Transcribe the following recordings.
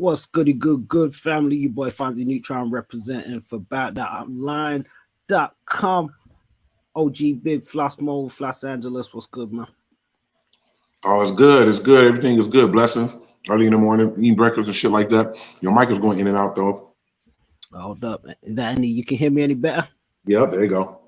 What's goody good family? Your boy FONZi Neutron representing for Bout.online.com. OG Big Floss Mode, Los Angeles. What's good, man? Oh, it's good. It's good. Everything is good. Blessings. Early in the morning, eating breakfast and shit like that. Your mic is going in and out though. Hold up. Is that any? You can hear me any better? Yeah, there you go.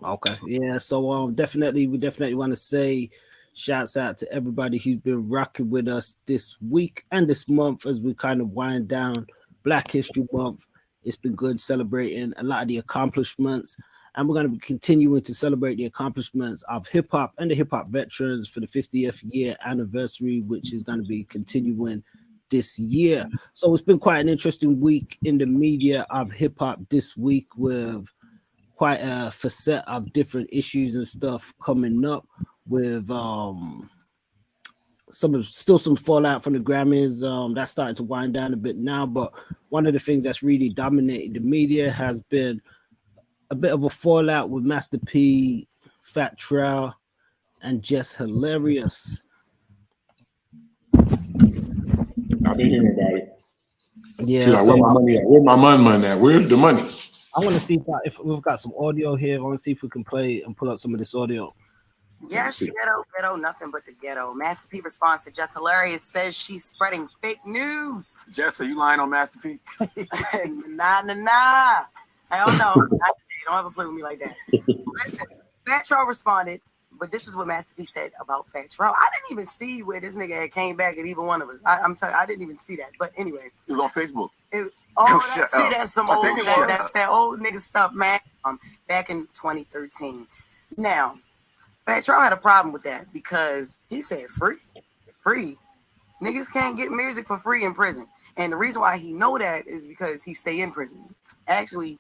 Okay. Yeah. So we definitely want to say shouts out to everybody who's been rocking with us this week and this month as we kind of wind down Black History Month. It's been good celebrating a lot of the accomplishments, and we're going to be continuing to celebrate the accomplishments of hip hop and the hip hop veterans for the 50th year anniversary, which is going to be continuing this year. So it's been quite an interesting week in the media of hip hop this week, with quite a facet of different issues and stuff coming up, with some fallout from the Grammys. That's starting to wind down a bit now, but one of the things that's really dominated the media has been a bit of a fallout with Master P, Fat Trel, and Just Hilarious. I've been hearing about it. Yeah, like, so where's my money at? Where's my money at? Where's the money? I want to see if we've got some audio here. I want to see if we can play and pull up some of this audio. Yes, ghetto, nothing but the ghetto. Master P responds to Just Hilarious, says she's spreading fake news. Jess, are you lying on Master P? Nah. Hell no. Don't ever play with me like that. Listen, Fat Trel responded, but this is what Master P said about Fat Trel. I didn't even see where this nigga had came back at either one of us. I'm telling you, I didn't even see that. But anyway. It was on Facebook. That's some old that's that old nigga stuff, man. Back in 2013. Now, Fat Trel had a problem with that because he said free. Niggas can't get music for free in prison. And the reason why he know that is because he stay in prison. Actually,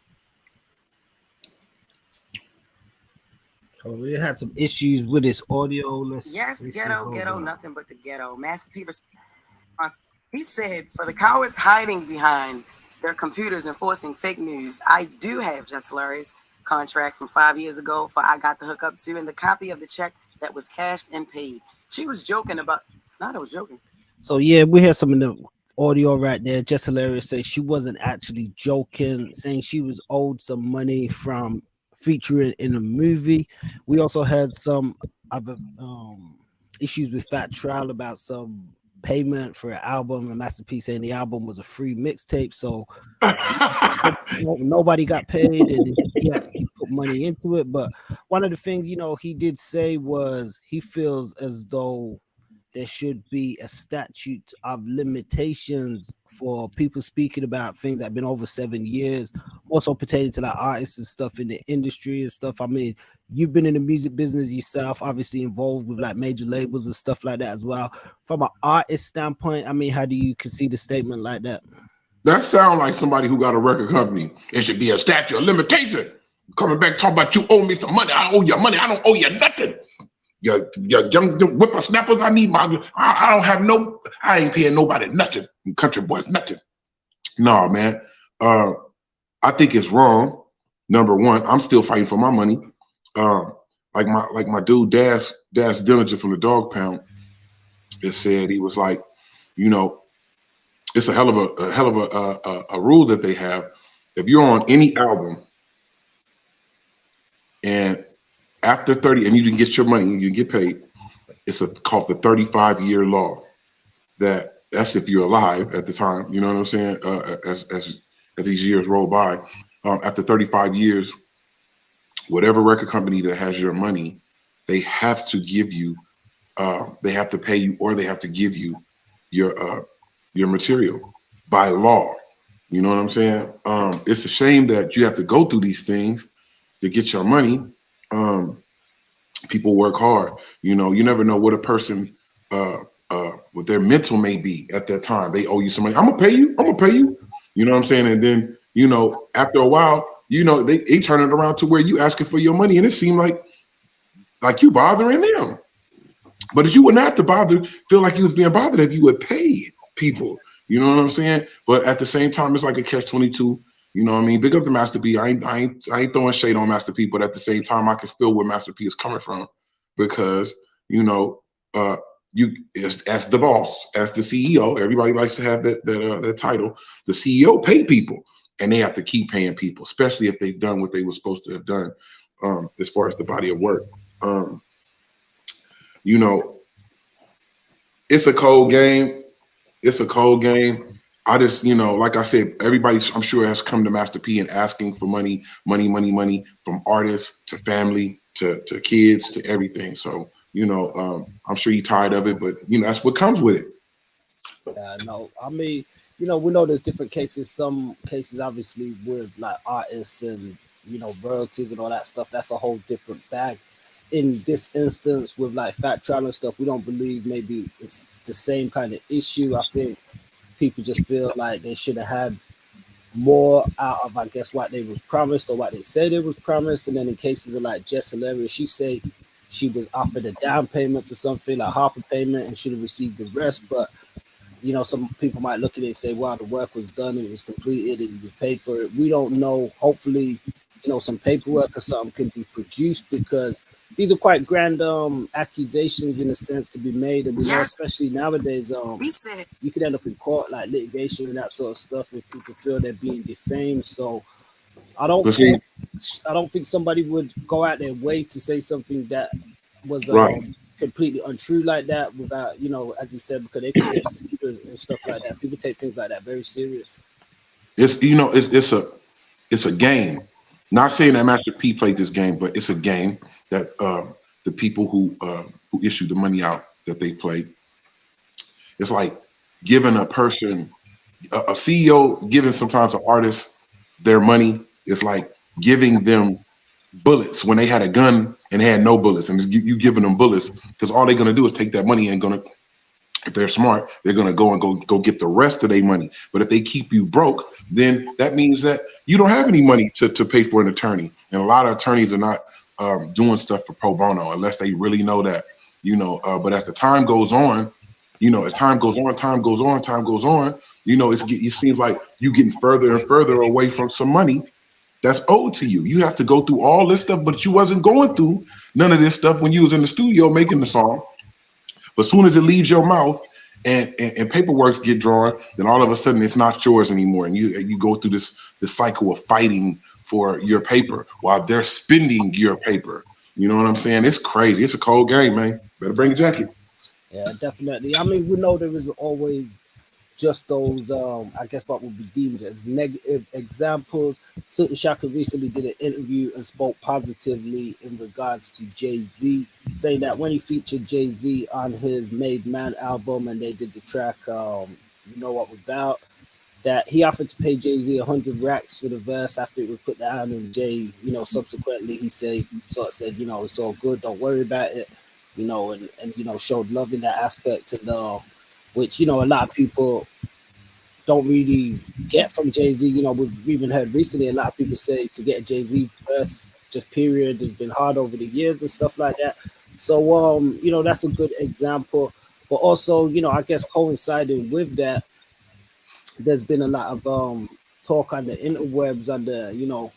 we had some issues with this audio. Yes, ghetto, nothing but the ghetto. Master P response, he said, for the cowards hiding behind their computers and forcing fake news, I do have Just Hilarious contract from 5 years ago for I got the hookup to, and the copy of the check that was cashed and paid. She was joking about, I was joking. So yeah, we had some of the audio right there. Just Hilarious says she wasn't actually joking, saying she was owed some money from featuring in a movie. We also had some other issues with Fat Trel about some payment for an album, and Master P saying the album was a free mixtape, so nobody got paid and he had to put money into it. But one of the things, he did say was he feels as though there should be a statute of limitations for people speaking about things that have been over 7 years, also pertaining to like artists and stuff in the industry and stuff. I mean, you've been in the music business yourself, obviously involved with like major labels and stuff like that as well. From an artist standpoint, I mean, how do you concede a statement like that? That sounds like somebody who got a record company. It should be a statute of limitation. Coming back talking about you owe me some money. I owe you money. I don't owe you nothing. Your young whippersnappers, I don't have I ain't paying nobody nothing. Country boys, nothing. No, man. I think it's wrong. Number one, I'm still fighting for my money. Like my dude, Das Dillinger from the Dog Pound, it said, he was like, it's a hell of a rule that they have. If you're on any album and after 30, and you can get your money, you can get paid. It's called the 35-year law. That's if you're alive at the time. You know what I'm saying? As these years roll by, after 35 years, whatever record company that has your money, they have to give you, they have to pay you, or they have to give you your material by law. You know what I'm saying? It's a shame that you have to go through these things to get your money. People work hard. You never know what a person what their mental may be at that time. They owe you some money. I'm gonna pay you. You know what I'm saying? And then after a while, they turn it around to where you asking for your money, and it seemed like you bothering them. But if you wouldn't have to feel like you was being bothered if you would pay people. You know what I'm saying? But at the same time, it's like a catch-22. You know what I mean? Big up to Master P. I ain't throwing shade on Master P, but at the same time, I can feel where Master P is coming from, because you as the boss, as the CEO, everybody likes to have that title. The CEO pay people, and they have to keep paying people, especially if they've done what they were supposed to have done, as far as the body of work. You know, it's a cold game. It's a cold game. I just, you know, like I said, everybody, I'm sure, has come to Master P and asking for money, from artists to family to kids to everything. So, you know, I'm sure you're tired of it, but you know, that's what comes with it. No, I mean, you know, we know there's different cases. Some cases, obviously, with like artists and, you know, royalties and all that stuff. That's a whole different bag. In this instance, with like Fat Trel and stuff, we don't believe maybe it's the same kind of issue. I think people just feel like they should have had more out of, I guess, what they was promised or what they said it was promised. And then in cases of like Jess Hilarious, she say she was offered a down payment for something, like half a payment, and should have received the rest. But you know, some people might look at it and say, wow, the work was done and it was completed and you was paid for it. We don't know. Hopefully, you know, some paperwork or something can be produced, because these are quite grand accusations in a sense to be made. And we know, especially nowadays, you could end up in court, like litigation and that sort of stuff, if people feel they're being defamed. So I don't think somebody would go out their way to say something that was completely untrue like that without, you know, as you said, because they can get sued and stuff like that. People take things like that very serious. It's, you know, it's a game. Not saying that Master P played this game, but it's a game that the people who issued the money out that they played. It's like giving a person, a CEO giving sometimes an artist their money. It's like giving them bullets when they had a gun and they had no bullets, and you giving them bullets, because all they're gonna do is take that money and gonna, if they're smart, they're gonna go get the rest of their money. But if they keep you broke, then that means that you don't have any money to pay for an attorney. And a lot of attorneys are not doing stuff for pro bono unless they really know that, you know. But as the time goes on, you know, as time goes on, you know, it seems like you getting further and further away from some money that's owed to you. You have to go through all this stuff, but you wasn't going through none of this stuff when you was in the studio making the song. But as soon as it leaves your mouth and paperwork get drawn, then all of a sudden it's not yours anymore. And you go through this cycle of fighting for your paper while they're spending your paper. You know what I'm saying? It's crazy. It's a cold game, man. Better bring a jacket. Yeah, definitely. I mean, we know there is always just those, I guess, what would be deemed as negative examples. Silk Shaka recently did an interview and spoke positively in regards to Jay-Z, saying that when he featured Jay-Z on his Made Man album and they did the track, You Know What We're About, that he offered to pay Jay-Z 100 racks for the verse after it was put down, and Jay, you know, subsequently he said, you know, it's all good, don't worry about it, you know, and you know, showed love in that aspect, and which, you know, a lot of people don't really get from Jay-Z. You know, we've even heard recently a lot of people say to get a Jay-Z verse, just period, has been hard over the years and stuff like that. So, you know, that's a good example. But also, you know, I guess coinciding with that, there's been a lot of talk on the interwebs, on the, you know,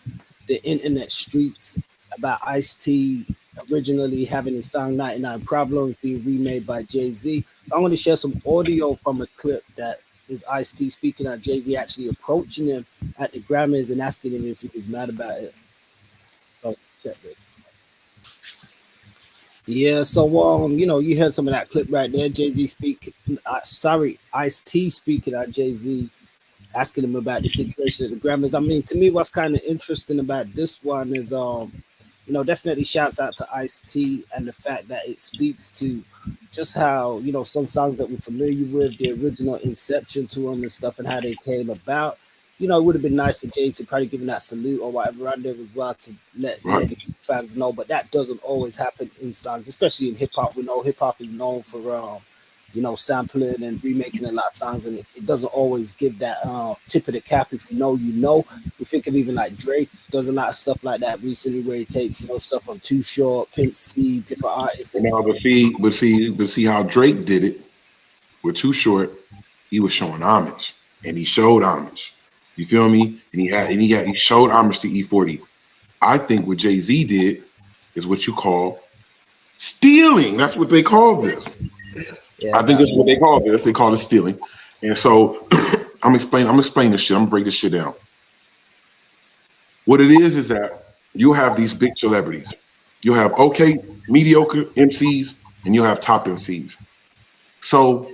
the internet streets about Ice-T originally having his song 99 Problems being remade by Jay-Z. I'm going to share some audio from a clip that is Ice-T speaking at Jay-Z actually approaching him at the Grammys and asking him if he was mad about it. So, check this. Yeah, so you know, you heard some of that clip right there. Jay-Z speaking, Ice-T speaking at Jay-Z, asking him about the situation at the Grammys. I mean, to me, what's kind of interesting about this one is, you know, definitely shouts out to Ice-T and the fact that it speaks to just how, you know, some songs that we're familiar with, the original inception to them and stuff, and how they came about. You know, it would have been nice for Jay to probably give him that salute or whatever on there as well to let the fans know, but that doesn't always happen in songs, especially in hip-hop. We know hip-hop is known for, you know, sampling and remaking a lot of songs, and it doesn't always give that tip of the cap. If you know, you know. We think of even like Drake does a lot of stuff like that recently, where he takes, you know, stuff from Too Short, Pimp C, different artists. No, but see how Drake did it with Too Short. He was showing homage, and he showed homage. You feel me? And he showed homage to E40. I think what Jay-Z did is what you call stealing. That's what they call this. Yeah, I think that's what they call it. They call it stealing. And so I'm explaining this shit. I'm gonna break this shit down. What it is that you have these big celebrities. You have okay, mediocre MCs, and you have top MCs. So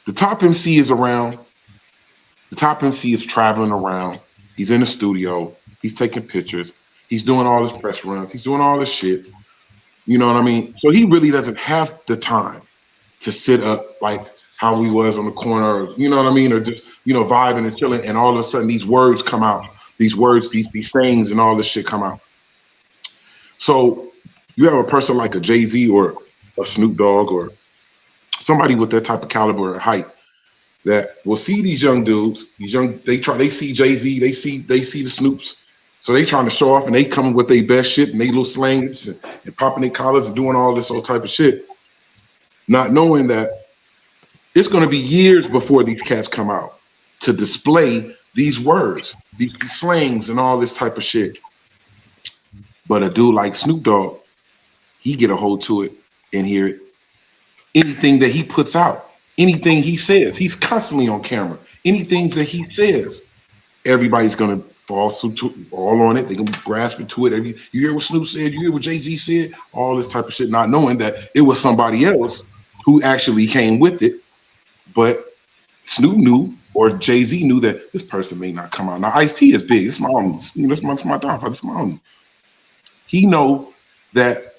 the top MC is around. The top MC is traveling around. He's in the studio. He's taking pictures. He's doing all his press runs. He's doing all this shit. You know what I mean? So he really doesn't have the time to sit up like how we was on the corner, you know what I mean? Or just, you know, vibing and chilling. And all of a sudden these words come out. These words, these sayings and all this shit come out. So you have a person like a Jay-Z or a Snoop Dogg or somebody with that type of caliber or height that will see these young dudes, they see Jay-Z, they see the Snoops. So they trying to show off and they coming with their best shit and they little slangs and popping their collars and doing all this old type of shit. Not knowing that it's going to be years before these cats come out to display these words, these slangs and all this type of shit. But a dude like Snoop Dogg, he get a hold to it and hear it. Anything that he puts out, anything he says, he's constantly on camera. Anything that he says, everybody's gonna fall all on it. They're gonna grasp into it. You hear what Snoop said, you hear what Jay-Z said, all this type of shit, not knowing that it was somebody else who actually came with it. But Snoop knew, or Jay-Z knew that this person may not come out. Now Ice-T is big. It's my homie. You know, that's my downfall. It's my homie. He know that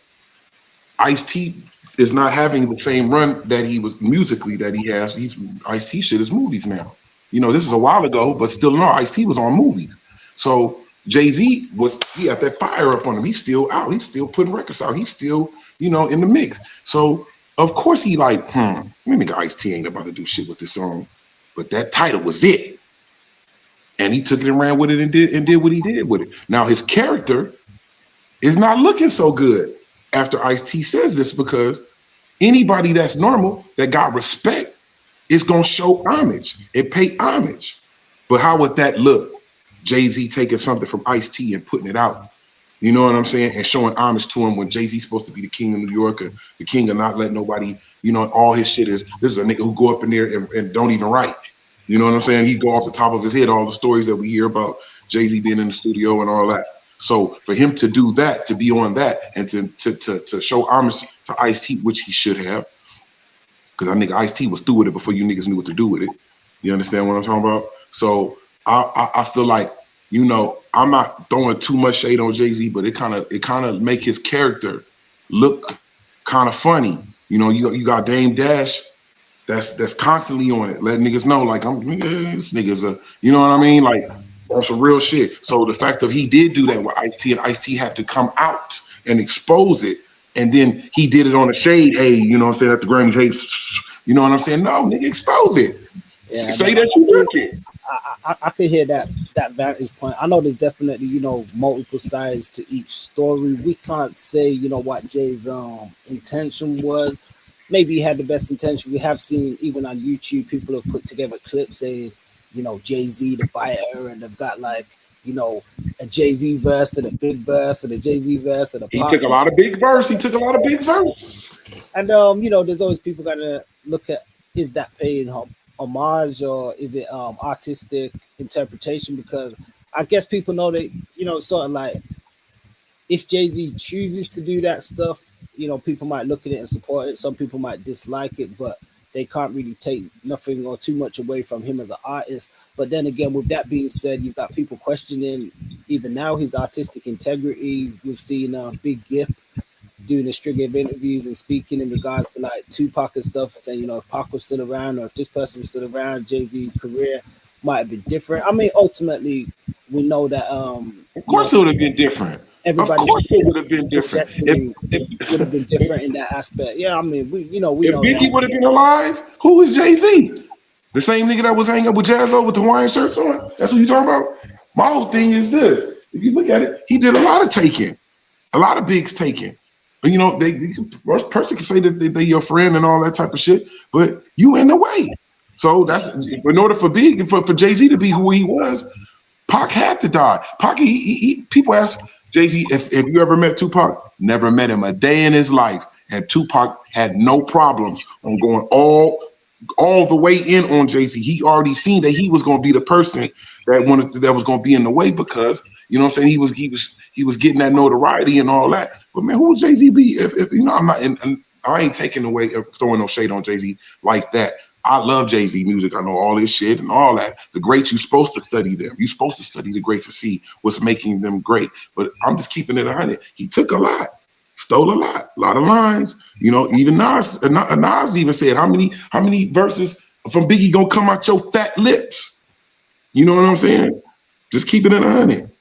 Ice-T is not having the same run that he was musically that he has. Ice-T shit is movies now. You know, this is a while ago, but still no, Ice-T was on movies. So Jay-Z he had that fire up on him. He's still out. He's still putting records out. He's still, you know, in the mix. So of course he like, nigga Ice-T ain't about to do shit with this song. But that title was it. And he took it and ran with it and did what he did with it. Now his character is not looking so good after Ice-T says this, because anybody that's normal, that got respect, is gonna show homage and pay homage. But how would that look? Jay-Z taking something from Ice-T and putting it out. You know what I'm saying? And showing homage to him when Jay-Z's supposed to be the king of New York, or the king of not letting nobody, you know, all his shit is, this is a nigga who go up in there and don't even write. You know what I'm saying? He go off the top of his head, all the stories that we hear about Jay-Z being in the studio and all that. So for him to do that, to be on that, and to show homage to Ice-T, which he should have, because I think Ice-T was through with it before you niggas knew what to do with it. You understand what I'm talking about? So I feel like, you know, I'm not throwing too much shade on Jay-Z, but it kind of make his character look kind of funny. You know, you got Dame Dash that's constantly on it, letting niggas know like this nigga's a, you know what I mean, like on some real shit. So the fact that he did do that with Ice-T, and Ice-T had to come out and expose it, and then he did it on a shade, hey, you know what I'm saying, at the Grammys, hey, you know what I'm saying? No, nigga, expose it. Yeah, say that you took it. I could hear that vantage point. I know there's definitely, you know, multiple sides to each story. We can't say, you know, what Jay's intention was. Maybe he had the best intention. We have seen even on YouTube, people have put together clips saying, you know, Jay-Z the biter, and they've got like, you know, a Jay-Z verse to the big verse, and a Jay-Z verse to the pop. He took a lot of big verse. And you know, there's always people gotta look at, is that paying homage or is it artistic interpretation? Because I guess people know that, you know, sort of like if Jay-Z chooses to do that stuff, you know, people might look at it and support it. Some people might dislike it, but they can't really take nothing or too much away from him as an artist. But then again, with that being said, you've got people questioning even now his artistic integrity. We've seen Big Gip doing a string of interviews and speaking in regards to like Tupac and stuff, and saying, you know, if Pac was still around or if this person was still around, Jay-Z's career might have been different. I mean, ultimately, we know that of course it would have been different. Everybody, of course it would have been different. It would have been different in that aspect. Yeah, I mean, we know if Biggie would have been alive, who is Jay-Z? The same nigga that was hanging up with Jazzo with the Hawaiian shirts on? That's what you talking about? My whole thing is this. If you look at it, he did a lot of taking, a lot of bigs taking. You know, person can say that they your friend and all that type of shit, but you in the way. So that's in order for Big, for Jay-Z to be who he was, Pac had to die. Pac, people ask Jay-Z if you ever met Tupac. Never met him a day in his life, and Tupac had no problems on going all the way in on Jay-Z. He already seen that he was going to be the person that was going to be in the way, because you know what I'm saying, he was getting that notoriety and all that. But man, who would Jay-Z be if you know, I'm not, and I ain't taking away throwing no shade on Jay-Z like that. I love Jay-Z music. I know all this shit and all that. The greats, you're supposed to study them. You're supposed to study the greats to see what's making them great. But I'm just keeping it 100. He took a lot, stole a lot of lines. You know, even Nas even said, how many verses from Biggie gonna come out your fat lips? You know what I'm saying? Just keeping it 100.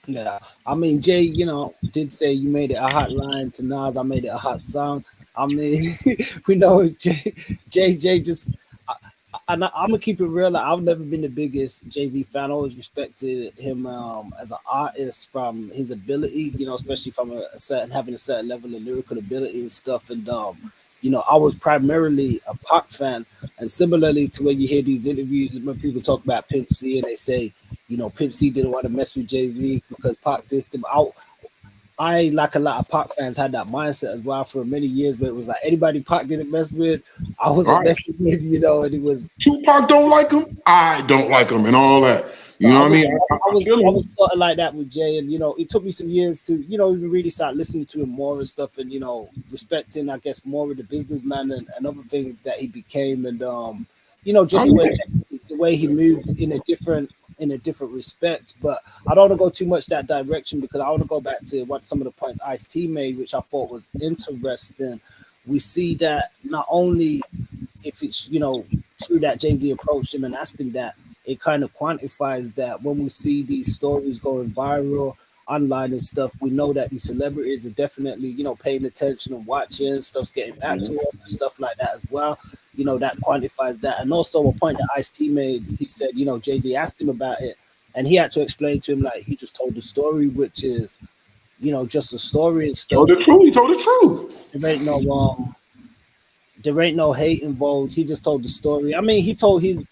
Yeah, I mean, Jay, you know, did say you made it a hot line to Nas. I made it a hot song. I mean, we know Jay just. I'm gonna keep it real. Like, I've never been the biggest Jay-Z fan. I always respected him as an artist from his ability, you know, especially from having a certain level of lyrical ability and stuff. And you know, I was primarily a Pac fan. And similarly to when you hear these interviews when people talk about Pimp C and they say, you know, Pimp C didn't want to mess with Jay-Z because Pac dissed him out. I, like a lot of Pac fans, had that mindset as well for many years, but it was like anybody Pac didn't mess with, I wasn't messing with, you know, and it was Tupac don't like him, I don't like him, and all that. You know what I mean? I was sort of like that with Jay, and you know, it took me some years to, you know, really start listening to him more and stuff, and you know, respecting, I guess, more of the businessman and other things that he became, and you know, just the way he moved in a different respect. But I don't want to go too much that direction because I want to go back to what some of the points Ice-T made, which I thought was interesting. We see that not only if it's, you know, true that Jay-Z approached him and asked him that, it kind of quantifies that when we see these stories going viral online and stuff, we know that these celebrities are definitely, you know, paying attention and watching, stuff's getting back to them and stuff like that as well. You know, that quantifies that. And also a point that Ice-T made, he said, you know, Jay-Z asked him about it and he had to explain to him, like, he just told the story, which is, you know, just a story and stuff. He told the truth. There ain't no hate involved. He just told the story. I mean, he told his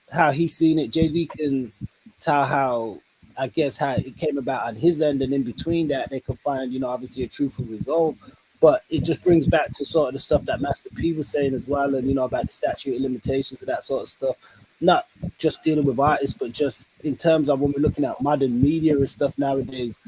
how he seen it. Jay-Z can tell how, I guess, how it came about on his end, and in between that, they could find, you know, obviously a truthful result. But it just brings back to sort of the stuff that Master P was saying as well, and you know, about the statute of limitations and that sort of stuff. Not just dealing with artists, but just in terms of when we're looking at modern media and stuff nowadays,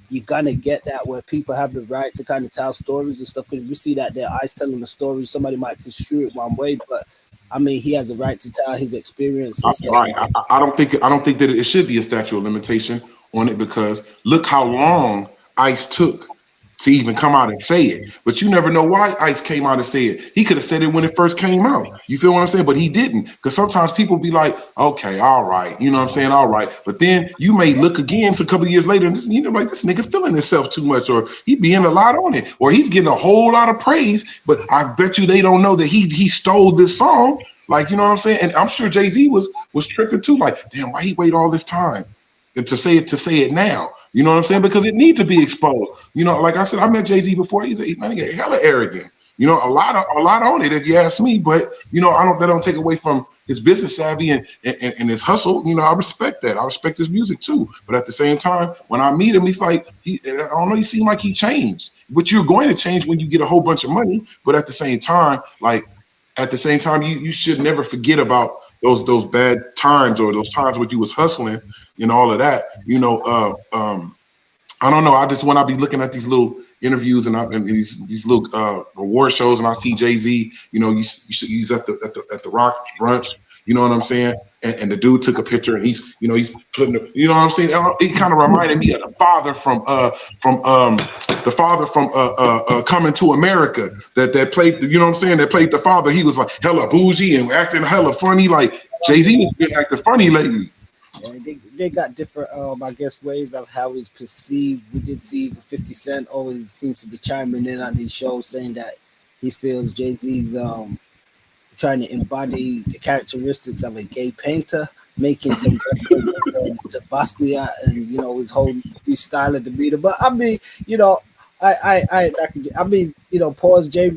you're gonna get that where people have the right to kind of tell stories and stuff. Because we see that their eyes telling the story, somebody might construe it one way, but I mean, he has a right to tell his experience. Right. I don't think that it should be a statute of limitation on it, because look how long Ice took to even come out and say it. But you never know why Ice came out and said it. He could have said it when it first came out. You feel what I'm saying? But he didn't, because sometimes people be like, okay, all right, you know what I'm saying, all right. But then you may look again, so a couple of years later, and you know, like, this nigga feeling himself too much, or he being a lot on it, or he's getting a whole lot of praise. But I bet you they don't know that he stole this song. Like, you know what I'm saying? And I'm sure Jay-Z was tripping too. Like, damn, why he wait all this time and to say it now? You know what I'm saying? Because it needs to be exposed. You know, like I said, I met Jay-Z before. He's hella arrogant. You know, a lot on it, if you ask me. But you know, that don't take away from his business savvy and his hustle. You know, I respect that. I respect his music too. But at the same time, when I meet him, he's like, I don't know, he seemed like he changed. But you're going to change when you get a whole bunch of money. But at the same time, you should never forget about those bad times, or those times when you was hustling and all of that. You know, I don't know. When I be looking at these little interviews and these little award shows, and I see Jay-Z, you know, he's at the Rock brunch. You know what I'm saying? And the dude took a picture, and he's putting, you know what I'm saying? It kind of reminded me of the father from Coming to America that played, you know what I'm saying? That played the father. He was like hella bougie and acting hella funny. Like, Jay-Z has been acting funny lately. Yeah, they got different, I guess, ways of how he's perceived. We did see 50 Cent always seems to be chiming in on these shows, saying that he feels Jay-Z's trying to embody the characteristics of a gay painter, making some reference to Basquiat and, you know, his whole new style of the meter. But I mean, you know, I mean, you know, pause Jay,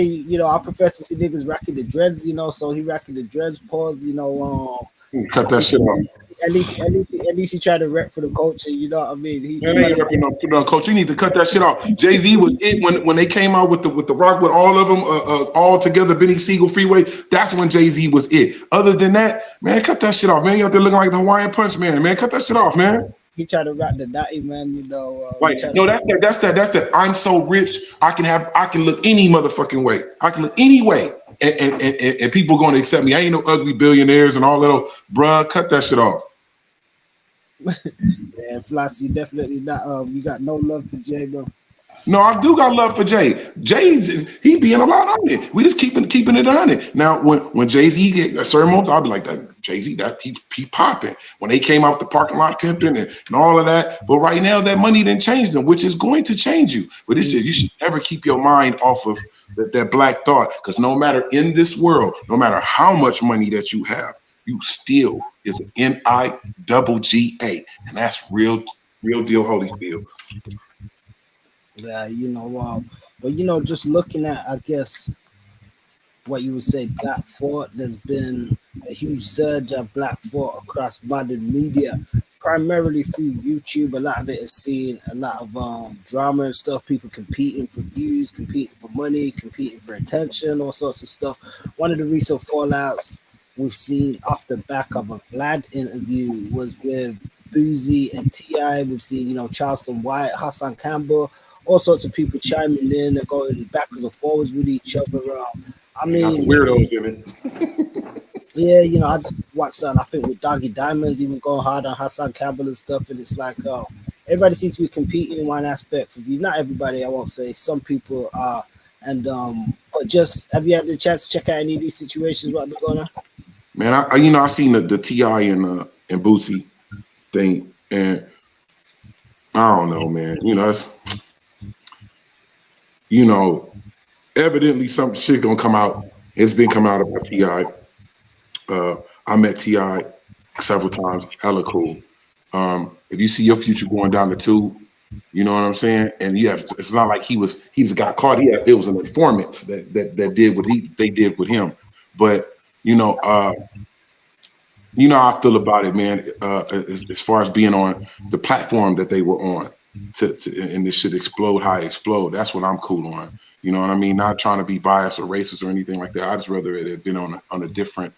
you know, I prefer to see niggas rocking the dreads, you know, so he rocking the dreads, pause, you know, cut that shit off. At least he tried to rep for the culture. You know what I mean? He ain't repping no coach. You need to cut that shit off. Jay-Z was it when they came out with the rock with all of them all together, Benny Siegel Freeway. That's when Jay-Z was it. Other than that, man, cut that shit off, man. You out there looking like the Hawaiian Punch Man, man. Cut that shit off, man. He tried to rap the Natty, man. You know, right? No, that's that. I'm so rich, I can look any motherfucking way. I can look any way, and people going to accept me. I ain't no ugly billionaires and all that. Bruh, cut that shit off. Yeah, Flossie, definitely not. You got no love for Jay, bro. No, I do got love for Jay. He being a lot on it. We just keeping it on it. Now, when Jay-Z get a certain moments, I'll be like, that Jay-Z, that he popping. When they came out the parking lot pimping and all of that. But right now, that money didn't change them, which is going to change you. But this is, you should never keep your mind off of that black thought, because no matter in this world, no matter how much money that you have, you still is an NIGGA, and that's real deal Holyfield. Yeah, you know, but you know, just looking at, I guess, what you would say, Black thought. There's been a huge surge of Black thought across modern media, primarily through YouTube. A lot of it is seen a lot of drama and stuff. People competing for views, competing for money, competing for attention, all sorts of stuff. One of the recent fallouts we've seen off the back of a Vlad interview was with Boosie and T.I. We've seen, you know, Charleston White, Hassan Campbell, all sorts of people chiming in and going backwards and forwards with each other. I mean, weirdos in it. Yeah, you know, I just watched something, I think, with Doggy Diamonds, he was going hard on Hassan Campbell and stuff, and it's like, everybody seems to be competing in one aspect for views. Not everybody, I won't say. Some people are. And but just, have you had the chance to check out any of these situations, what been going on? Man, I seen the T.I. and Boosie thing, and I don't know, man. You know, it's, you know, evidently some shit gonna come out. It's been coming out about T.I. I met T.I. several times. Hella cool. If you see your future going down the tube, you know what I'm saying? And yeah, it's not like he just got caught. It was an informant that did what they did with him. But you know how I feel about it, man. As far as being on the platform that they were on, and this shit explode how it explode. That's what I'm cool on. You know what I mean? Not trying to be biased or racist or anything like that. I just rather it had been on a different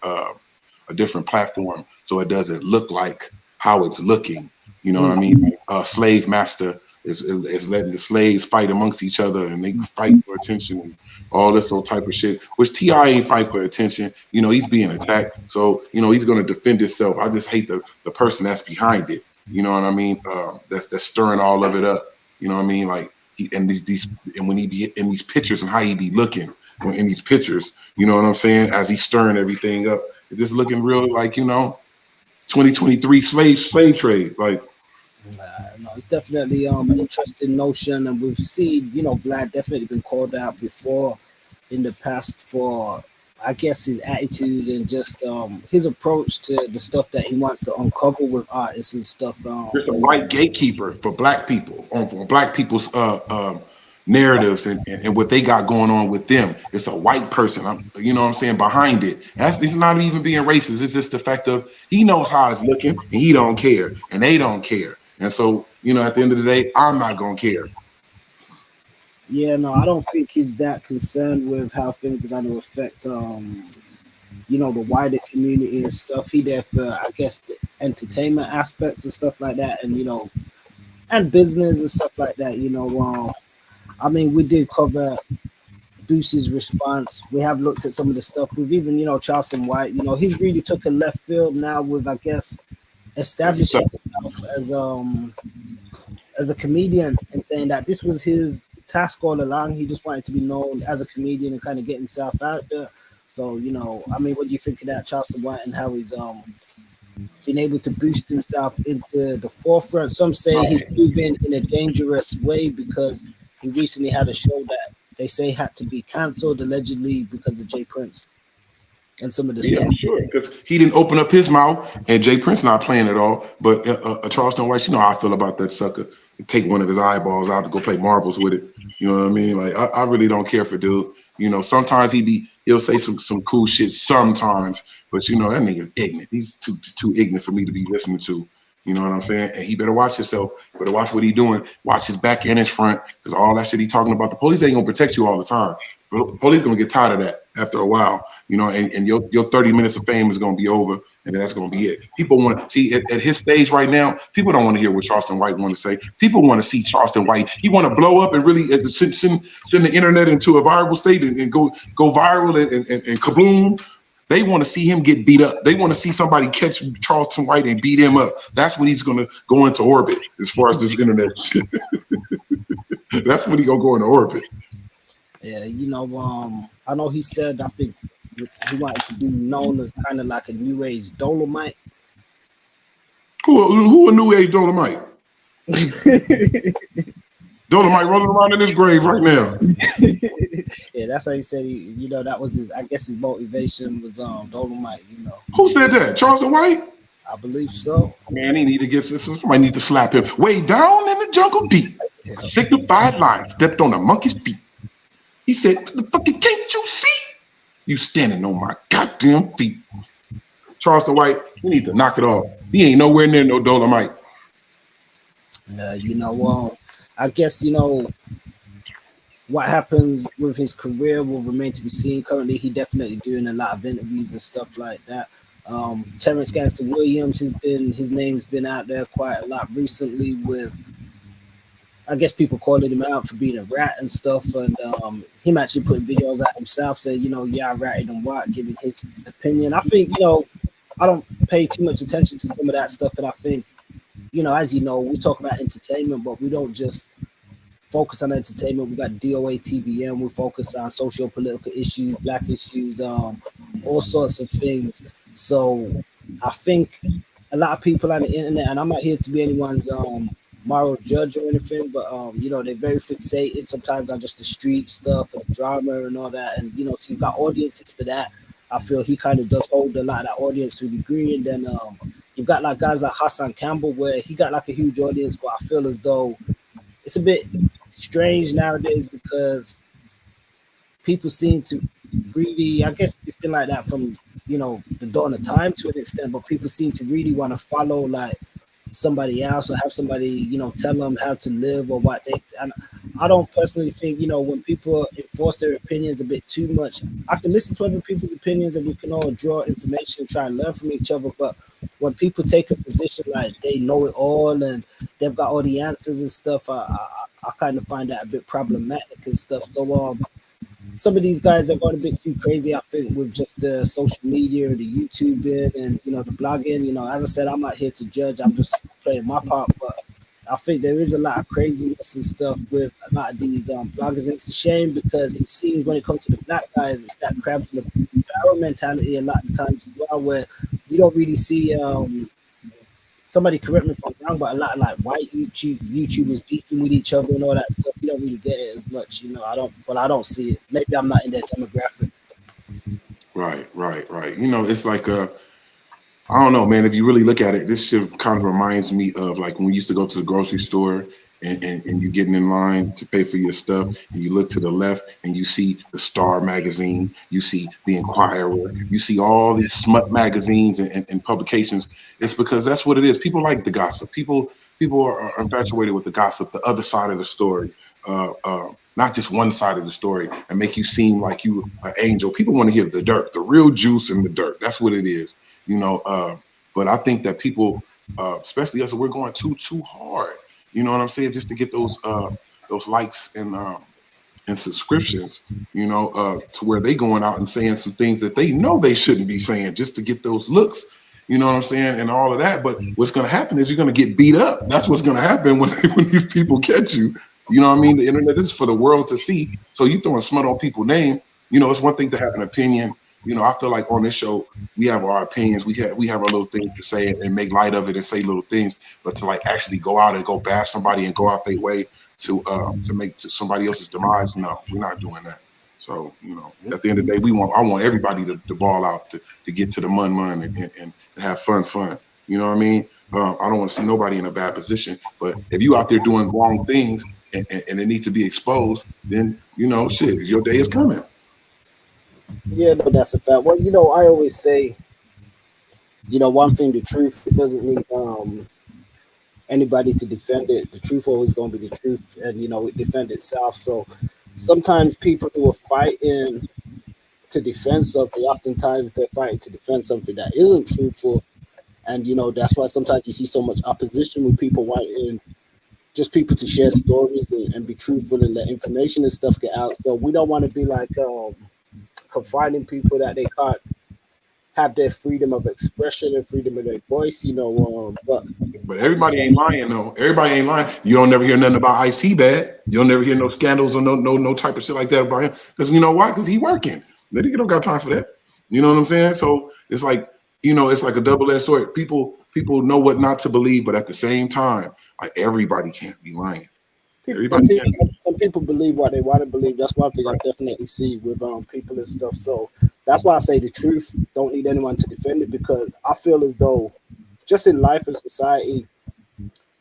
platform, so it doesn't look like how it's looking. You know what I mean? Slave master is letting the slaves fight amongst each other, and they fight for attention and all this old type of shit, which T.I. ain't fight for attention. You know, he's being attacked, so you know he's going to defend himself. I just hate the person that's behind it. You know what I mean? That's stirring all of it up. You know what I mean? Like and when he be in these pictures and how he be looking in these pictures, you know what I'm saying? As he's stirring everything up, it's just looking real like, you know, 2023 slave trade. Like, no, it's definitely an interesting notion, and we've seen, you know, Vlad definitely been called out before in the past for, I guess, his attitude and just his approach to the stuff that he wants to uncover with artists and stuff. There's a white gatekeeper for black people on black people's narratives and what they got going on with them. It's a white person, you know what I'm saying, behind it. It's not even being racist. It's just the fact of he knows how it's looking and he don't care and they don't care. And so, you know, at the end of the day, I'm not gonna care. Yeah, no, I don't think he's that concerned with how things are going to affect, you know, the wider community and stuff. He there for, I guess, the entertainment aspects and stuff like that, and, you know, and business and stuff like that, you know. I mean, we did cover Boosie's response. We have looked at some of the stuff. We've even, you know, Charleston White, you know, he's really took a left field now with, I guess, establishing himself as a comedian and saying that this was his task all along. He just wanted to be known as a comedian and kind of get himself out there. So, you know, I mean, what do you think of that, Charleston White, and how he's been able to boost himself into the forefront? Some say he's moving in a dangerous way because he recently had a show that they say had to be canceled allegedly because of Jay Prince and some of the stuff. Sure, because he didn't open up his mouth, and Jay Prince not playing at all. But Charleston White, you know how I feel about that sucker. Take one of his eyeballs out to go play marbles with it. You know what I mean? Like I really don't care for dude. You know, sometimes he'll say some cool shit sometimes, But you know, that nigga's ignorant. He's too ignorant for me to be listening to. You know what I'm saying? And he better watch himself. Better watch what he doing. Watch his back and his front, because all that shit he talking about, the police ain't gonna protect you all the time. The police gonna get tired of that after a while. You know, and your 30 minutes of fame is gonna be over, and then that's gonna be it. People want to see at his stage right now. People don't want to hear what Charleston White want to say. People want to see Charleston White. He want to blow up and really send the internet into a viral state and go viral and kabloom. They want to see him get beat up. They want to see somebody catch Charleston White and beat him up. That's when he's going to go into orbit as far as this internet shit. That's when he's going to go into orbit. Yeah, you know, I know he said, I think he wanted to be known as kind of like a new age Dolomite. Who a new age Dolomite? Dolomite rolling around in his grave right now. Yeah, that's how he said you know, that was his, I guess his motivation was Dolomite, you know. Who said that? Charleston White? I believe so. Man, he need to get somebody need to slap him. Way down in the jungle deep. A signified line stepped on a monkey's feet. He said, "The fucking can't you see? You standing on my goddamn feet." Charleston White, you need to knock it off. He ain't nowhere near no Dolomite. You know, I guess, you know, what happens with his career will remain to be seen. Currently, he definitely doing a lot of interviews and stuff like that. Terrence Gangster Williams his name's been out there quite a lot recently with, I guess, people calling him out for being a rat and stuff, and him actually putting videos out himself saying, you know, yeah, I ratted and what, giving his opinion. I think, you know, I don't pay too much attention to some of that stuff, and I think, you know, as you know, we talk about entertainment, but we don't just focus on entertainment. We got DOA TVM. We focus on socio-political issues, black issues, all sorts of things. So I think a lot of people on the internet, and I'm not here to be anyone's moral judge or anything, but you know, they're very fixated sometimes on just the street stuff and drama and all that. And you know, so you've got audiences for that. I feel he kind of does hold a lot of that audience to a degree. And then you've got like guys like Hassan Campbell, where he got like a huge audience, but I feel as though it's a bit strange nowadays because people seem to really, I guess it's been like that from, you know, the dawn of time to an extent, but people seem to really want to follow like somebody else or have somebody, you know, tell them how to live or what they, and I don't personally think, you know, when people enforce their opinions a bit too much, I can listen to other people's opinions and we can all draw information and try and learn from each other, but when people take a position like they know it all and they've got all the answers and stuff, I kind of find that a bit problematic and stuff. So some of these guys are going a bit too crazy, I think, with just the social media, the YouTubing, and you know, the blogging. You know, as I said, I'm not here to judge. I'm just playing my part. But I think there is a lot of craziness and stuff with a lot of these bloggers. And it's a shame because it seems when it comes to the black guys, it's that crab in the barrel mentality a lot of times as well, where you don't really see. Somebody correct me if I'm wrong, but a lot of like white YouTubers beefing with each other and all that stuff. You don't really get it as much, you know. I don't see it. Maybe I'm not in that demographic. Right. You know, it's like I don't know, man. If you really look at it, this shit kind of reminds me of like when we used to go to the grocery store and you getting in line to pay for your stuff, and you look to the left and you see the Star magazine, you see the Inquirer, you see all these smut magazines and publications. It's because that's what it is. People like the gossip. People are infatuated with the gossip, the other side of the story, not just one side of the story, and make you seem like you an angel. People want to hear the dirt, the real juice in the dirt. That's what it is, you know. But I think that people, especially us, we're going too hard. You know what I'm saying? Just to get those likes and subscriptions, you know, to where they going out and saying some things that they know they shouldn't be saying just to get those looks. You know what I'm saying? And all of that. But what's going to happen is you're going to get beat up. That's what's going to happen when these people catch you. You know what I mean? The internet is for the world to see. So you throwing smut on people's name. You know, it's one thing to have an opinion. You know, I feel like on this show, we have our opinions. We have our little things to say and make light of it and say little things. But to like actually go out and go bash somebody and go out their way to make to somebody else's demise, no, we're not doing that. So, you know, at the end of the day, I want everybody to ball out to get to the mun and have fun. You know what I mean? I don't want to see nobody in a bad position. But if you out there doing wrong things and they need to be exposed, then, you know, shit, your day is coming. Yeah, no, that's a fact. Well, you know, I always say You know, one thing, the truth, it doesn't need anybody to defend it. The truth always going to be the truth, and you know, it defend itself. So sometimes people who are fighting to defend something, oftentimes they're fighting to defend something that isn't truthful. And you know, that's why sometimes you see so much opposition with people wanting just people to share stories and be truthful and let information and stuff get out. So we don't want to be like confining people that they can't have their freedom of expression and freedom of their voice, you know. But everybody ain't lying though. Everybody ain't lying. You don't never hear nothing about IC bad. You don't never hear no scandals or no type of shit like that about him. Because you know why? Because he working. They don't got time for that. You know what I'm saying? So it's like, you know, it's like a double-edged sword. People know what not to believe, but at the same time, like everybody can't be lying. Everybody can't. Some people believe what they want to believe. That's one thing I definitely see with people and stuff. So that's why I say the truth. Don't need anyone to defend it, because I feel as though just in life and society,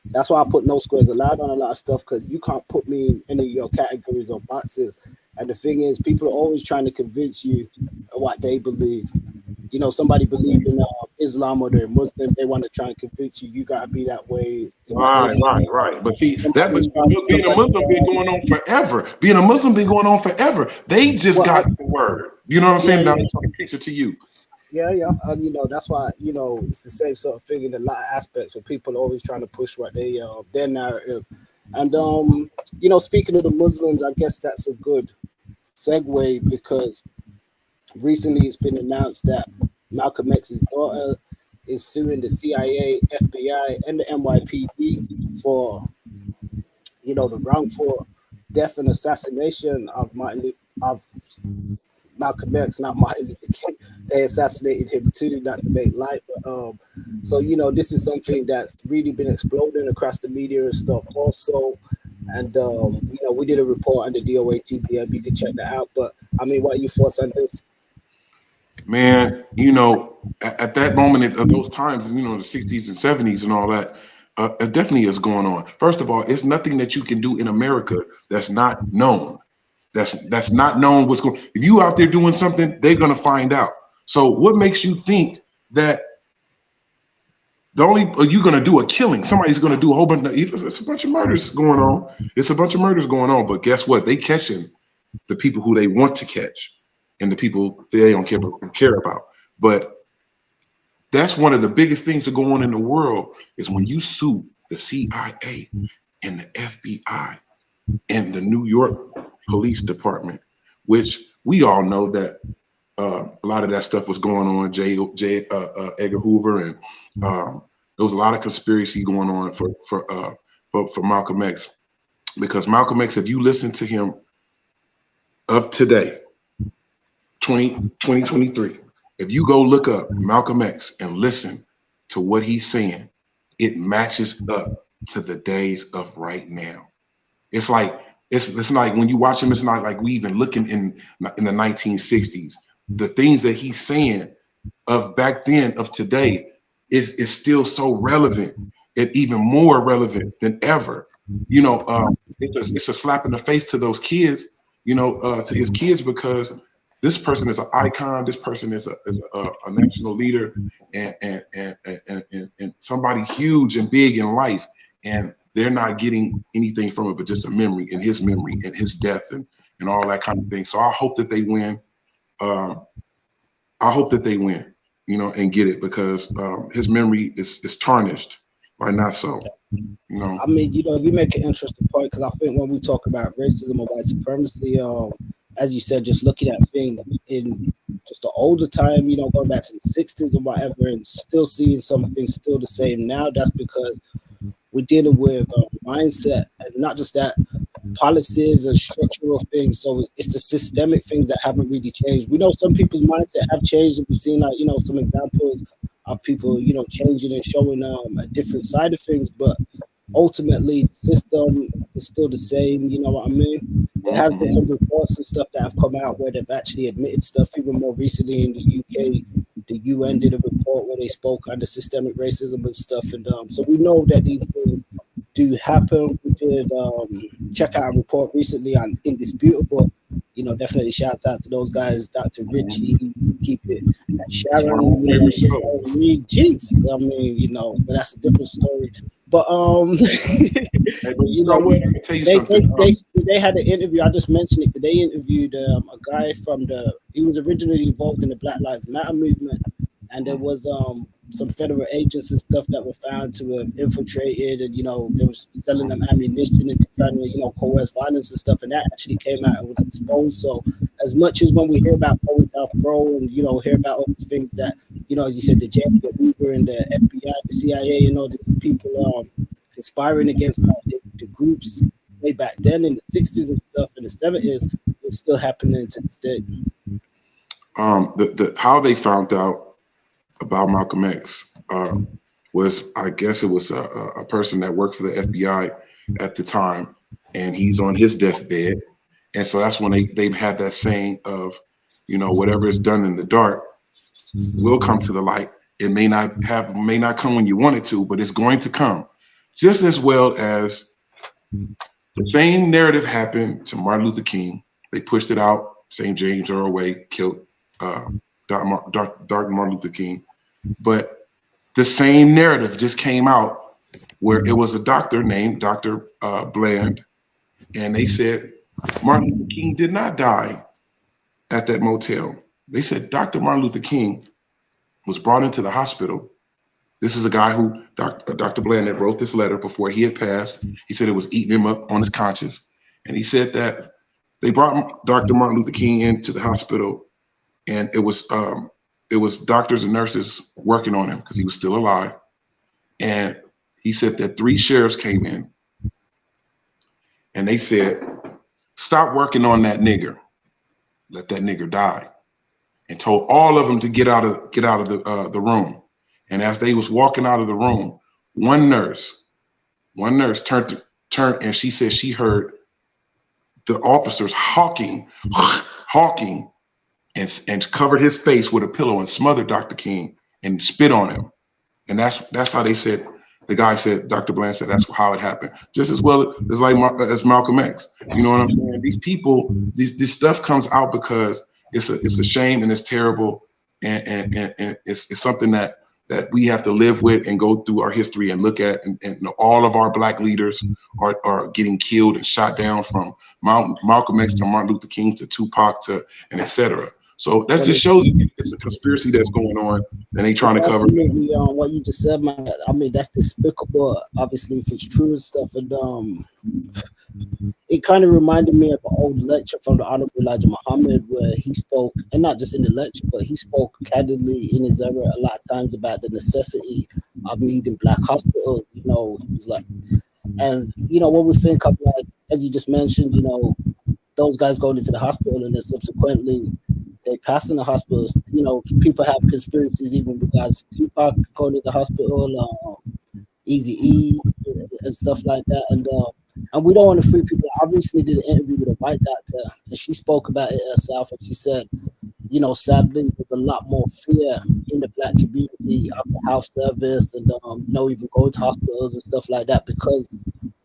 that's why I put no squares allowed on a lot of stuff, because you can't put me in any of your categories or boxes. And the thing is, people are always trying to convince you of what they believe. You know, somebody believes in Islam or they're Muslim, they want to try and convince you gotta be that way. Right. But see, being a Muslim been going on forever. Being a Muslim been going on forever. They just got the word. You know what I'm saying? Now I'm trying to preach it to you. Yeah. You know, that's why, you know, it's the same sort of thing in a lot of aspects where people are always trying to push what they their narrative. And you know, speaking of the Muslims, I guess that's a good segue, because recently it's been announced that Malcolm X's daughter is suing the CIA, FBI, and the NYPD for, you know, the wrongful death and assassination of Malcolm X, not Martin Luther King. They assassinated him too, not to make light. But so you know, this is something that's really been exploding across the media and stuff also. And you know, we did a report on the DOA TBM. You can check that out. But I mean, what are your thoughts on this? Man, you know, at that moment of those times, you know, the 60s and 70s and all that, it definitely is going on. First of all, it's nothing that you can do in America that's not known. That's not known what's going. If you out there doing something, they're gonna find out. So what makes you think that you're gonna do a killing? Somebody's gonna do a whole bunch of. It's a bunch of murders going on. It's a bunch of murders going on. But guess what? They catching the people who they want to catch, and the people they don't care about. But that's one of the biggest things that go on in the world is when you sue the CIA and the FBI and the New York Police Department, which we all know that a lot of that stuff was going on. J. Edgar Hoover, and there was a lot of conspiracy going on for Malcolm X, because Malcolm X, if you listen to him of today, 2023, if you go look up Malcolm X and listen to what he's saying, it matches up to the days of right now. It's like it's like when you watch him, it's not like we even looking in the 1960s. The things that he's saying of back then, of today, is still so relevant, and even more relevant than ever. You know, it's a slap in the face to those kids, you know, to his kids, because this person is an icon. This person is a national leader and somebody huge and big in life, and they're not getting anything from it but just a memory, and his memory and his death and all that kind of thing. So I hope that they win. I hope that they win, you know, and get it, because his memory is tarnished by not so. You know, I mean, you know, you make an interesting point, because I think when we talk about racism or white supremacy, as you said, just looking at things in just the older time, you know, going back to the 60s or whatever, and still seeing something still the same now, that's because we're dealing with mindset, and not just that, policies and structural things. So it's the systemic things that haven't really changed. We know some people's mindset have changed, and we've seen, like, you know, some examples of people, you know, changing and showing a different side of things, but ultimately the system is still the same. You know what I mean? There has been some reports and stuff that have come out where they've actually admitted stuff. Even more recently in the UK, the UN did a report where they spoke on the systemic racism and stuff. And so we know that these things do happen. We did check out a report recently on Indisputable. You know, definitely shouts out to those guys, Dr. Richie, keep it. And That's one of Sharon, my favorite shows. Reed Jinx. I mean, but that's a different story. But Hey, but you know what? I'm gonna tell you something. they had an interview. I just mentioned it. They interviewed a guy he was originally involved in the Black Lives Matter movement, and there was some federal agents and stuff that were found to have infiltrated, and they was selling them ammunition and trying to coerce violence and stuff, and that actually came out and was exposed. So as much as when we hear about Powell Pro and hear about all the things that as you said, the J. Edgar Hoover and the FBI, the CIA, these people conspiring against the groups way back then in the 60s and stuff, in the 70s, it's still happening to this day. How they found out about Malcolm X was, I guess it was a person that worked for the FBI at the time, and he's on his deathbed, and so that's when they had that saying of, whatever is done in the dark will come to the light. It may not come when you want it to, but it's going to come. Just as well as the same narrative happened to Martin Luther King. They pushed it out. St. James Earl Way killed Dr. Martin Luther King. But the same narrative just came out where it was a doctor named Dr. Bland, and they said Martin Luther King did not die at that motel. They said Dr. Martin Luther King was brought into the hospital. This is a guy who, Dr. Bland, that wrote this letter before he had passed. He said it was eating him up on his conscience. And he said that they brought Dr. Martin Luther King into the hospital, and it was doctors and nurses working on him because he was still alive. And he said that 3 sheriffs came in and they said, stop working on that nigger. Let that nigger die. And told all of them to get out of the room. And as they was walking out of the room, one nurse turned and she said she heard the officers hawking and covered his face with a pillow and smothered Dr. King and spit on him. And that's how they said, the guy said, Dr. Bland said that's how it happened. Just as well as as Malcolm X. You know what I'm saying? These people, this stuff comes out because it's a shame and it's terrible, and it's something that we have to live with and go through our history and look at, and all of our Black leaders are getting killed and shot down, from Malcolm X to Martin Luther King to Tupac to and etc. So that just shows it's a conspiracy that's going on, and they trying to cover. What you just said, man. I mean, that's despicable. Obviously, if it's true and stuff, and it kind of reminded me of an old lecture from the Honorable Elijah Muhammad, where he spoke, and not just in the lecture, but he spoke candidly in his era a lot of times about the necessity of needing Black hospitals. He was like, and when we think of, like, as you just mentioned, those guys going into the hospital and then subsequently they pass in the hospitals. People have conspiracies even with guys Tupac going to the hospital, Eazy-E and stuff like that, and we don't want to free people. I recently did an interview with a white doctor, and she spoke about it herself, and she said, sadly, there's a lot more fear in the Black community of the health service and even going to hospitals and stuff like that because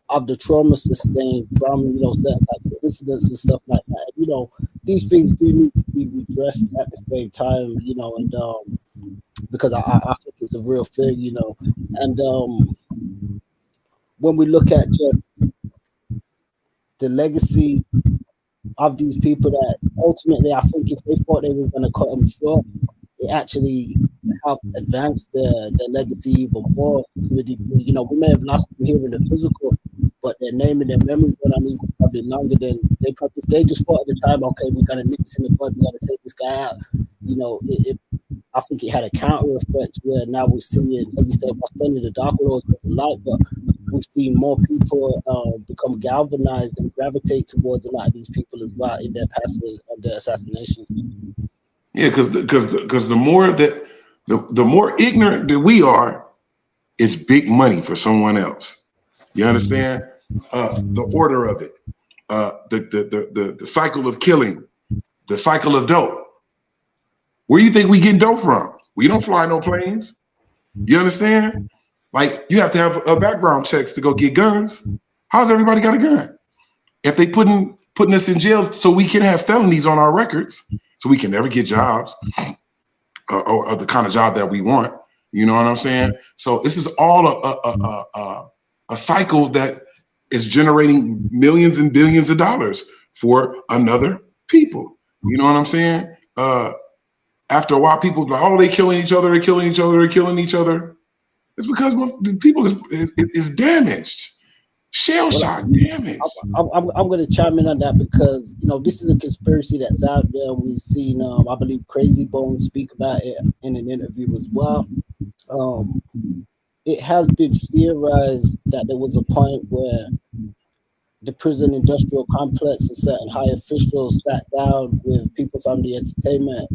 of the trauma sustained from certain types of incidents and stuff like that. These things do need to be redressed at the same time, and because I think it's a real thing, and when we look at just the legacy of these people, that ultimately I think if they thought they were going to cut them short, it actually helped advance the legacy even more to a degree. We may have lost them here in the physical, but their name and their memory went on probably longer than they probably. They just thought at the time, okay, we got to nip this in the bud, we got to take this guy out. I think it had a counter effect where now we're seeing, as you said, we're spending the dark roads with the light, but we see more people become galvanized and gravitate towards a lot of these people as well in their passing of their assassinations. Yeah, because the more ignorant that we are, it's big money for someone else. You understand? The order of it, the cycle of killing, the cycle of dope. Where do you think we getting dope from? We don't fly no planes. You understand? Like, you have to have a background checks to go get guns. How's everybody got a gun? If they putting us in jail so we can have felonies on our records, so we can never get jobs, or the kind of job that we want. You know what I'm saying? So this is all a cycle that is generating millions and billions of dollars for another people. You know what I'm saying? After a while, people like, oh, they killing each other, they're killing each other, they're killing each other. It's because the people is damaged. Shell shock damaged. I'm going to chime in on that because, you know, this is a conspiracy that's out there. We've seen, I believe, Crazy Bones speak about it in an interview as well. It has been theorized that there was a point where the prison industrial complex and certain high officials sat down with people from the entertainment,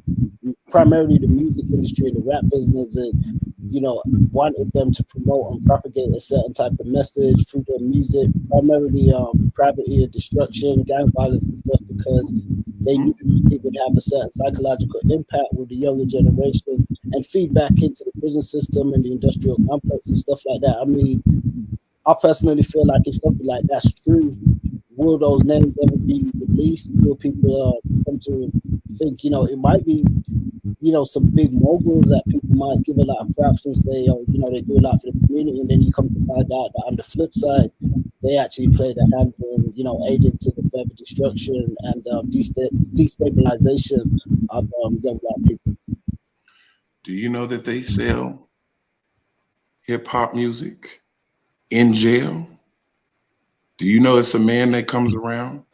primarily the music industry and the rap business, and, you know, wanted them to promote and propagate a certain type of message through their music, primarily poverty and destruction, gang violence and stuff, because they knew it would have a certain psychological impact with the younger generation and feed back into the prison system and the industrial complex and stuff like that. I mean, I personally feel like if something like that's true, will those names ever be released? Will people come to think, you know, it might be, you know, some big moguls that people might give a lot of props and say, oh, you know, they do a lot for the community, and then you come to find out that on the flip side, they actually played a hand in, you know, aiding to the further destruction and destabilization of young black people. Do you know that they sell hip hop music in jail? Do you know it's a man that comes around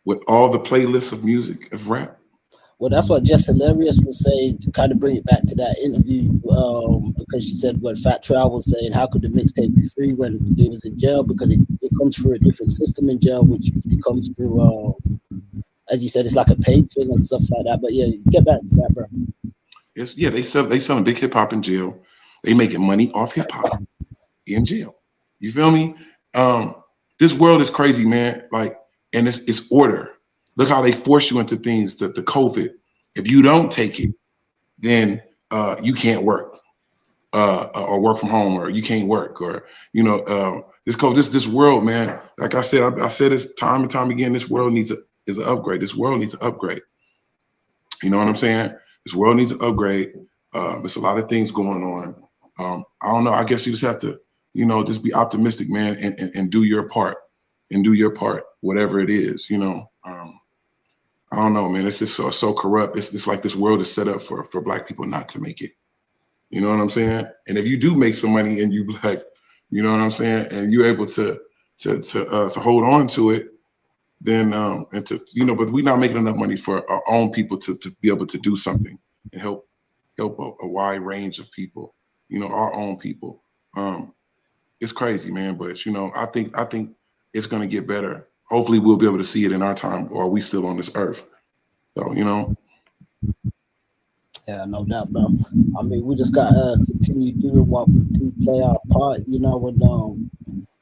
with all the playlists of music, of rap? Well, that's what Jess Hilarious was saying, to kind of bring it back to that interview, because she said what Fat Trel was saying, how could the mixtape be free when he was in jail? Because it comes through a different system in jail, which usually comes through, as you said, it's like a paid thing and stuff like that. But yeah, get back to that, bro. They selling big hip hop in jail. They making money off hip hop in jail. You feel me? This world is crazy, man. Like, and it's order. Look how they force you into things. The COVID. If you don't take it, then you can't work, or work from home, or you can't work, or, you know, this world, man. Like I said, I said this time and time again. This world is an upgrade. This world needs an upgrade. You know what I'm saying? This world needs an upgrade. There's a lot of things going on. I don't know. I guess you just have to, you know, just be optimistic, man, and do your part, whatever it is, you know. I don't know, man. It's just so corrupt. It's like this world is set up for black people not to make it. You know what I'm saying? And if you do make some money and you black, you know what I'm saying, and you're able to hold on to it, then and to, you know, but we're not making enough money for our own people to be able to do something and help a wide range of people, you know, our own people. It's crazy, man, but, you know, I think it's going to get better. Hopefully we'll be able to see it in our time, or are we still on this earth? So, you know. Yeah, no doubt, bro. I mean, we just got to continue doing what we do, play our part, you know, and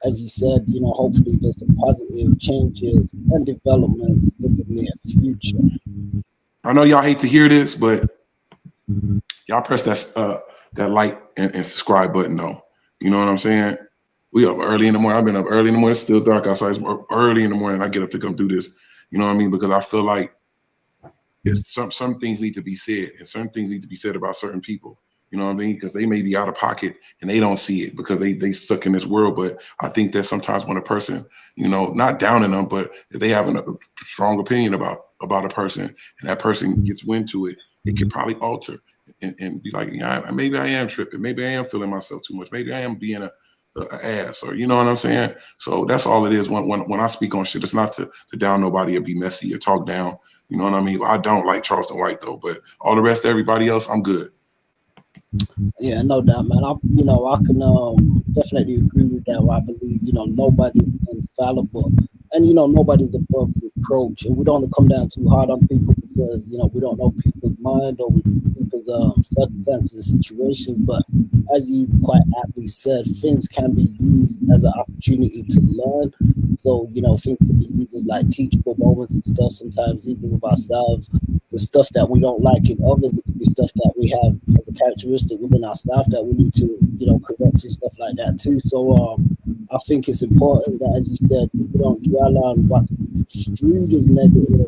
as you said, you know, hopefully there's some positive changes and developments in the near future. I know y'all hate to hear this, but y'all press that like and subscribe button, though. You know what I'm saying? We up early in the morning. I've been up early in the morning. It's still dark outside. It's early in the morning. I get up to come do this. You know what I mean? Because I feel like it's some things need to be said, and certain things need to be said about certain people. You know what I mean? Because they may be out of pocket and they don't see it because they stuck in this world. But I think that sometimes when a person, you know, not downing them, but if they have a strong opinion about a person and that person gets wind to it, it can probably alter and be like, yeah, maybe I am tripping. Maybe I am feeling myself too much. Maybe I am being a ass, or, you know what I'm saying? So that's all it is. When I speak on shit, it's not to down nobody or be messy or talk down. You know what I mean? I don't like Charleston White though, but all the rest of everybody else, I'm good. Yeah, no doubt, man. I can definitely agree with that. I believe, you know, nobody's infallible, and, you know, nobody's above reproach, and we don't want to come down too hard on people because, you know, we don't know people's mind or people's circumstances and situations. But as you quite aptly said, things can be used as an opportunity to learn. So, you know, things can be used as like teachable moments and stuff. Sometimes even with ourselves, the stuff that we don't like in others, it could be stuff that we have as a characteristic within ourselves that we need to, you know, correct and stuff like that too. So I think it's important that, as you said, people don't dwell on what construed as negative,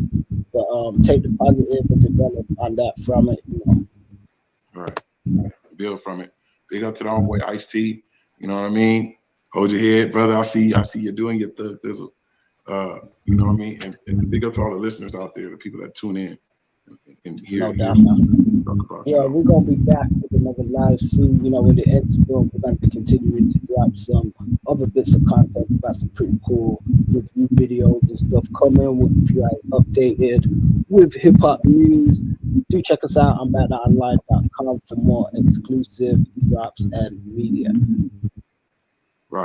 but take the positive and develop on that from it, you know. Right. Build from it. Big up to the homeboy Ice-T. You know what I mean? Hold your head, brother. I see you doing your thug thizzle. You know what I mean? And big up to all the listeners out there, the people that tune in and hear. No doubt. Talk about, well, we're gonna be back with another live soon. You know, in the extra, we're going to be continuing to drop some other bits of content. We've got some pretty cool review videos and stuff coming. We'll keep you guys updated with hip hop news. Do check us out on BoutOnline.com for more exclusive drops and media.